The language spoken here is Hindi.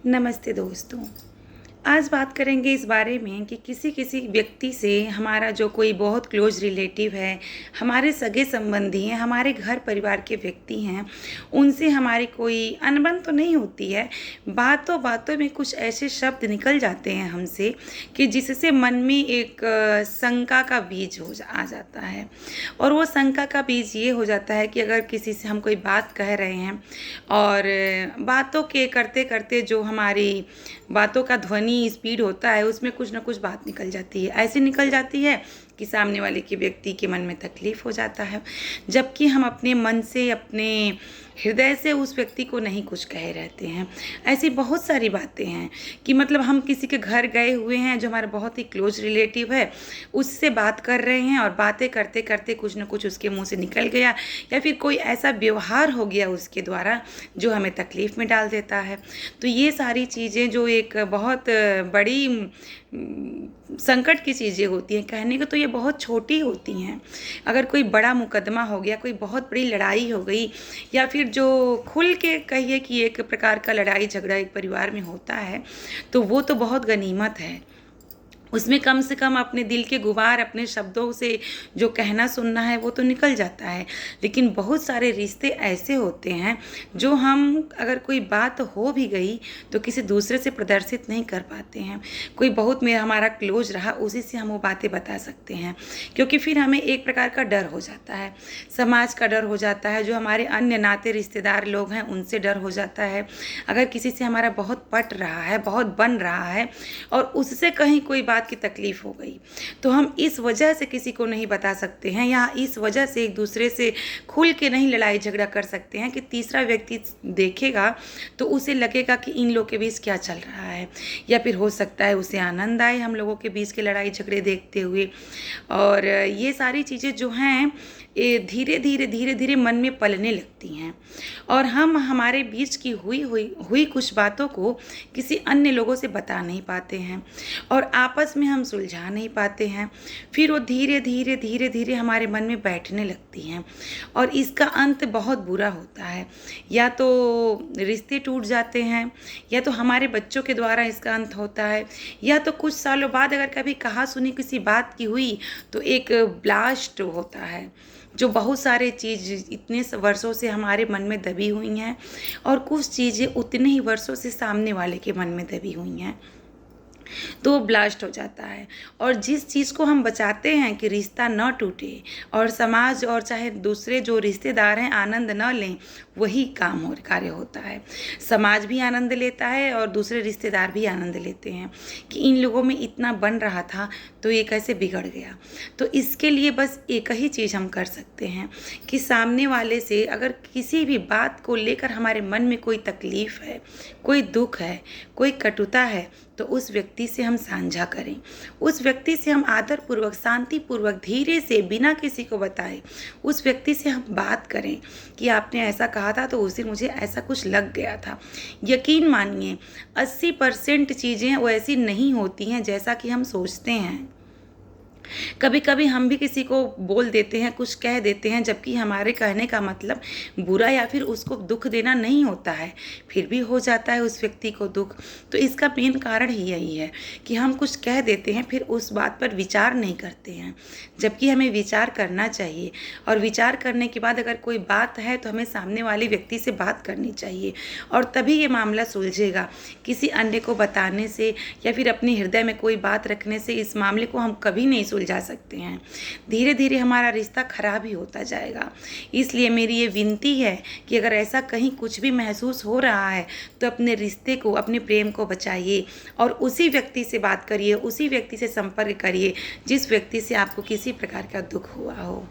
नमस्ते दोस्तों। आज बात करेंगे इस बारे में कि किसी किसी व्यक्ति से हमारा जो कोई बहुत क्लोज रिलेटिव है, हमारे सगे संबंधी हैं, हमारे घर परिवार के व्यक्ति हैं, उनसे हमारी कोई अनबन तो नहीं होती है। बातों बातों में कुछ ऐसे शब्द निकल जाते हैं हमसे कि जिससे मन में एक शंका का बीज आ जाता है। और वो शंका का बीज ये हो जाता है कि अगर किसी से हम कोई बात कह रहे हैं और बातों के करते करते जो हमारी बातों का ध्वनि स्पीड होता है उसमें कुछ ना कुछ बात निकल जाती है, ऐसी निकल जाती है कि सामने वाले के व्यक्ति के मन में तकलीफ़ हो जाता है, जबकि हम अपने मन से, अपने हृदय से उस व्यक्ति को नहीं कुछ कहे रहते हैं। ऐसी बहुत सारी बातें हैं कि मतलब हम किसी के घर गए हुए हैं जो हमारा बहुत ही क्लोज रिलेटिव है, उससे बात कर रहे हैं और बातें करते करते कुछ ना कुछ उसके मुंह से निकल गया या फिर कोई ऐसा व्यवहार हो गया उसके द्वारा जो हमें तकलीफ़ में डाल देता है। तो ये सारी चीज़ें जो एक बहुत बड़ी संकट की चीज़ें होती हैं, कहने को तो ये बहुत छोटी होती हैं। अगर कोई बड़ा मुकदमा हो गया, कोई बहुत बड़ी लड़ाई हो गई, या फिर जो खुल के कहिए कि एक प्रकार का लड़ाई झगड़ा एक परिवार में होता है, तो वो तो बहुत गनीमत है। उसमें कम से कम अपने दिल के गुबार, अपने शब्दों से जो कहना सुनना है वो तो निकल जाता है। लेकिन बहुत सारे रिश्ते ऐसे होते हैं जो हम, अगर कोई बात हो भी गई तो किसी दूसरे से प्रदर्शित नहीं कर पाते हैं। कोई बहुत में हमारा क्लोज रहा, उसी से हम वो बातें बता सकते हैं, क्योंकि फिर हमें एक प्रकार का डर हो जाता है, समाज का डर हो जाता है, जो हमारे अन्य नाते रिश्तेदार लोग हैं उनसे डर हो जाता है। अगर किसी से हमारा बहुत पट रहा है, बहुत बन रहा है और उससे कहीं कोई बात की तकलीफ हो गई, तो हम इस वजह से किसी को नहीं बता सकते हैं या इस वजह से एक दूसरे से खुल के नहीं लड़ाई झगड़ा कर सकते हैं कि तीसरा व्यक्ति देखेगा तो उसे लगेगा कि इन लोगों के बीच क्या चल रहा है, या फिर हो सकता है उसे आनंद आए हम लोगों के बीच के लड़ाई झगड़े देखते हुए। और ये सारी चीज़ें जो हैं ये धीरे धीरे मन में पलने लगती हैं और हम हमारे बीच की हुई कुछ बातों को किसी अन्य लोगों से बता नहीं पाते हैं और आपस में हम सुलझा नहीं पाते हैं। फिर वो धीरे धीरे हमारे मन में बैठने लगती हैं और इसका अंत बहुत बुरा होता है। या तो रिश्ते टूट जाते हैं, या तो हमारे बच्चों के द्वारा इसका अंत होता है, या तो कुछ सालों बाद अगर कभी कहा सुनी किसी बात की हुई तो एक ब्लास्ट होता है, जो बहुत सारे चीज़ इतने वर्षों से हमारे मन में दबी हुई हैं और कुछ चीज़ें उतने ही वर्षों से सामने वाले के मन में दबी हुई हैं, तो वो ब्लास्ट हो जाता है। और जिस चीज़ को हम बचाते हैं कि रिश्ता न टूटे और समाज और चाहे दूसरे जो रिश्तेदार हैं आनंद न लें, वही काम और कार्य होता है। समाज भी आनंद लेता है और दूसरे रिश्तेदार भी आनंद लेते हैं कि इन लोगों में इतना बन रहा था तो ये कैसे बिगड़ गया। तो इसके लिए बस एक ही चीज़ हम कर सकते हैं कि सामने वाले से अगर किसी भी बात को लेकर हमारे मन में कोई तकलीफ़ है, कोई दुख है, कोई कटुता है, तो उस व्यक्ति से हम साझा करें, उस व्यक्ति से हम आदरपूर्वक, शांतिपूर्वक, धीरे से, बिना किसी को बताए उस व्यक्ति से हम बात करें कि आपने ऐसा कहा था तो उसे मुझे ऐसा कुछ लग गया था। यकीन मानिए 80% चीज़ें वो ऐसी नहीं होती हैं जैसा कि हम सोचते हैं। कभी कभी हम भी किसी को बोल देते हैं, कुछ कह देते हैं, जबकि हमारे कहने का मतलब बुरा या फिर उसको दुख देना नहीं होता है, फिर भी हो जाता है उस व्यक्ति को दुख। तो इसका मेन कारण ही यही है कि हम कुछ कह देते हैं, फिर उस बात पर विचार नहीं करते हैं, जबकि हमें विचार करना चाहिए। और विचार करने के बाद अगर कोई बात है तो हमें सामने वाले व्यक्ति से बात करनी चाहिए और तभी ये मामला सुलझेगा। किसी अन्य को बताने से या फिर अपने हृदय में कोई बात रखने से इस मामले को हम कभी नहीं सुलझा सकते हैं। धीरे धीरे हमारा रिश्ता खराब ही होता जाएगा। इसलिए मेरी ये विनती है कि अगर ऐसा कहीं कुछ भी महसूस हो रहा है तो अपने रिश्ते को, अपने प्रेम को बचाइए और उसी व्यक्ति से बात करिए, उसी व्यक्ति से संपर्क करिए जिस व्यक्ति से आपको किसी प्रकार का दुख हुआ हो।